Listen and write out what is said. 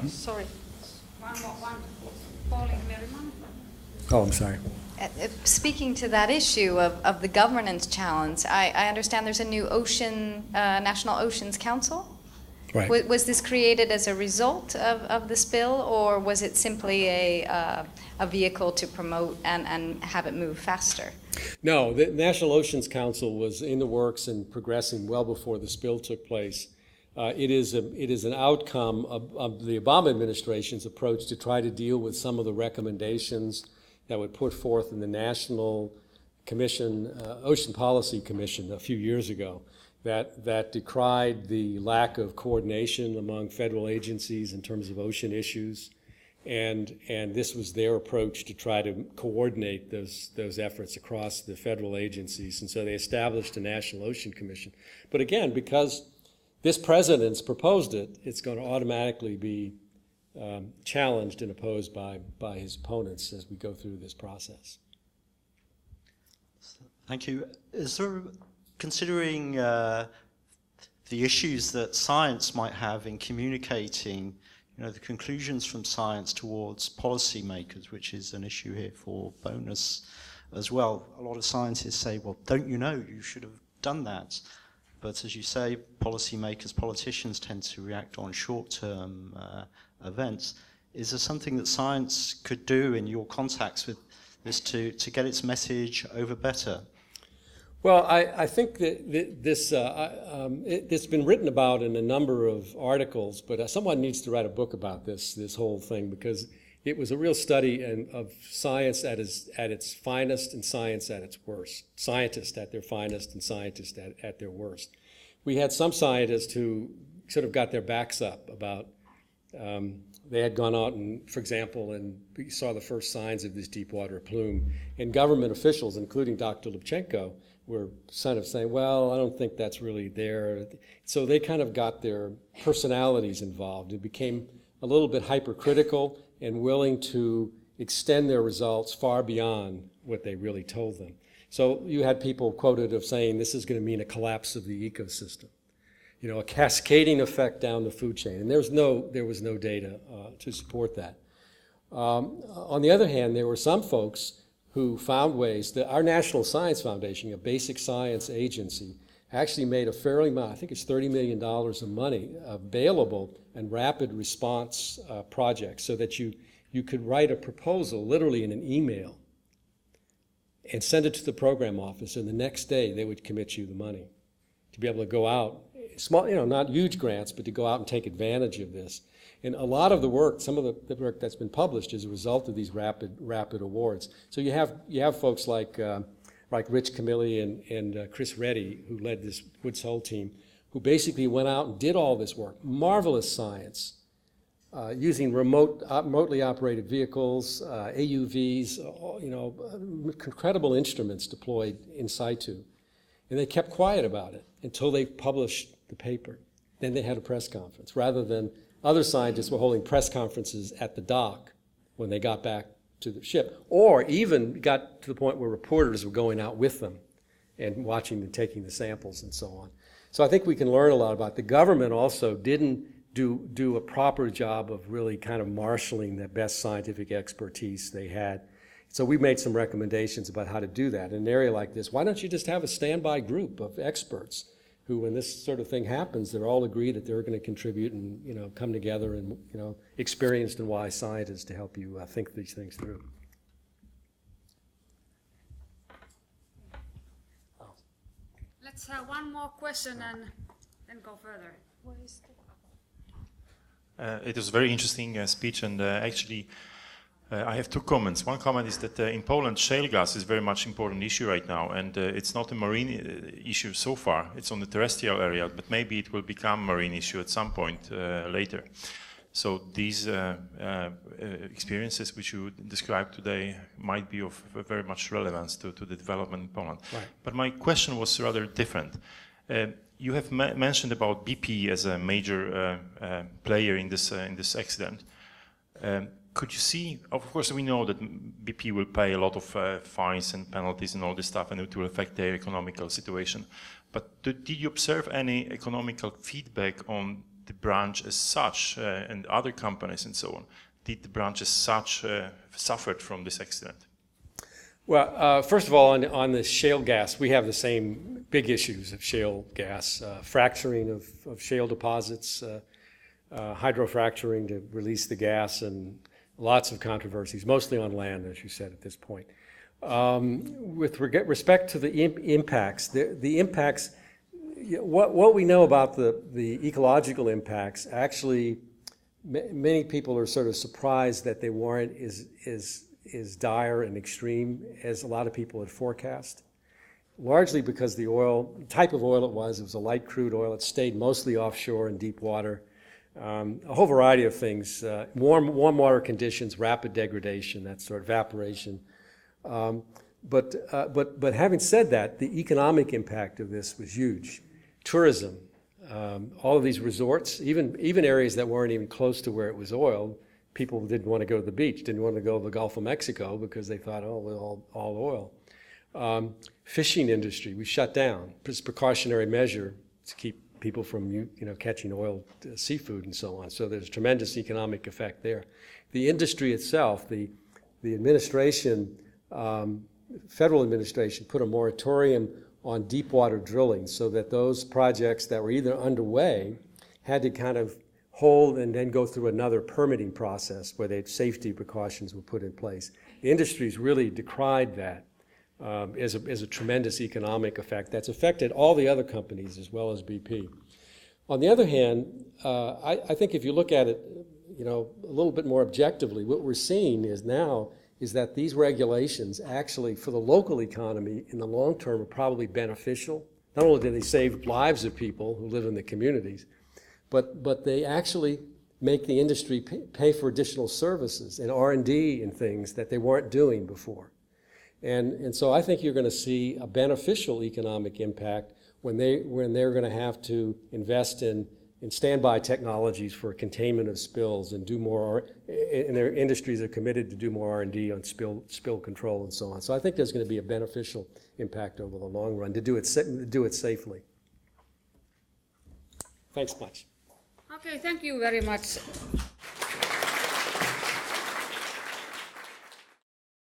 Sorry. One. Pauline Merriman. Oh, I'm sorry. Speaking to that issue of the governance challenge, I understand there's a new National Oceans Council. Right. Was this created as a result of the spill, or was it simply a vehicle to promote and have it move faster? No, the National Oceans Council was in the works and progressing well before the spill took place. It is an outcome of the Obama administration's approach to try to deal with some of the recommendations that were put forth in the National Commission, Ocean Policy Commission a few years ago, that decried the lack of coordination among federal agencies in terms of ocean issues. And this was their approach to try to coordinate those efforts across the federal agencies. And so they established a National Ocean Commission. But again, because this president's proposed it, it's going to automatically be challenged and opposed by his opponents as we go through this process. Thank you. Is there, considering the issues that science might have in communicating, the conclusions from science towards policymakers, which is an issue here for bonus as well. A lot of scientists say, well, don't you know, you should have done that. But as you say, policymakers, politicians tend to react on short-term events. Is there something that science could do in your contacts with this to get its message over better? Well, I think that it's been written about in a number of articles, but someone needs to write a book about this whole thing, because it was a real study of science at its finest and science at its worst. Scientists at their finest and scientists at their worst. We had some scientists who sort of got their backs up about, they had gone out and, for example, and we saw the first signs of this deep water plume, and government officials, including Dr. Lubchenco, were kind of saying, well, I don't think that's really there. So they kind of got their personalities involved. It became a little bit hypercritical and willing to extend their results far beyond what they really told them. So you had people quoted of saying this is going to mean a collapse of the ecosystem, a cascading effect down the food chain. And there was no data to support that. On the other hand, there were some folks who found ways that our National Science Foundation, a basic science agency, actually made a fairly amount, I think it's $30 million of money available and rapid response projects, so that you could write a proposal literally in an email and send it to the program office, and the next day they would commit you the money to be able to go out, small, not huge grants, but to go out and take advantage of this. And a lot of the work, some of the work that's been published is a result of these rapid awards. So you have folks like Rich Camilli and Chris Reddy, who led this Woods Hole team, who basically went out and did all this work, marvelous science, using remotely operated vehicles, AUVs, incredible instruments deployed in situ. And they kept quiet about it until they published the paper. Then they had a press conference, rather than other scientists were holding press conferences at the dock when they got back to the ship, or even got to the point where reporters were going out with them and watching them taking the samples and so on. So I think we can learn a lot about it. The government also didn't do a proper job of really kind of marshaling the best scientific expertise they had. So we made some recommendations about how to do that. In an area like this, why don't you just have a standby group of experts who, when this sort of thing happens, they're all agree that they're going to contribute and come together and experienced and wise scientists to help you think these things through. Let's have one more question and then go further. It was a very interesting speech, and actually I have two comments. One comment is that in Poland, shale gas is very much important issue right now, and it's not a marine issue so far. It's on the terrestrial area, but maybe it will become a marine issue at some point later. So these experiences which you described today might be of very much relevance to the development in Poland. Right. But my question was rather different. You have mentioned about BP as a major player in this accident. Could you see, of course we know that BP will pay a lot of fines and penalties and all this stuff, and it will affect their economical situation. But did you observe any economical feedback on the branch as such and other companies and so on, did the branch as such suffered from this accident? Well, first of all, on the shale gas, we have the same big issues of shale gas, fracturing of shale deposits, hydrofracturing to release the gas, and lots of controversies, mostly on land, as you said at this point. With respect to the impacts, the impacts, what we know about the ecological impacts, actually, many people are sort of surprised that they weren't as dire and extreme as a lot of people had forecast. Largely because the type of oil it was a light crude oil. It stayed mostly offshore in deep water. A whole variety of things, warm water conditions, rapid degradation, that sort of evaporation. But having said that, the economic impact of this was huge. Tourism, all of these resorts, even areas that weren't even close to where it was oil, people didn't want to go to the beach, didn't want to go to the Gulf of Mexico because they thought, oh, well, all oil. Fishing industry, we shut down. It's a precautionary measure to keep people from catching oil, seafood, and so on. So there's a tremendous economic effect there. The industry itself, the administration, federal administration, put a moratorium on deep water drilling so that those projects that were either underway had to kind of hold and then go through another permitting process where safety precautions were put in place. The industry's really decried that as a tremendous economic effect that's affected all the other companies as well as BP. On the other hand, I think if you look at it, a little bit more objectively, what we're seeing is that these regulations actually, for the local economy in the long term, are probably beneficial. Not only do they save lives of people who live in the communities, but they actually make the industry pay for additional services and R&D and things that they weren't doing before. And so I think you're going to see a beneficial economic impact when they're going to have to invest in standby technologies for containment of spills and do more, and their industries are committed to do more R&D on spill control and so on. So I think there's going to be a beneficial impact over the long run to do it safely. Thanks much. Okay, thank you very much.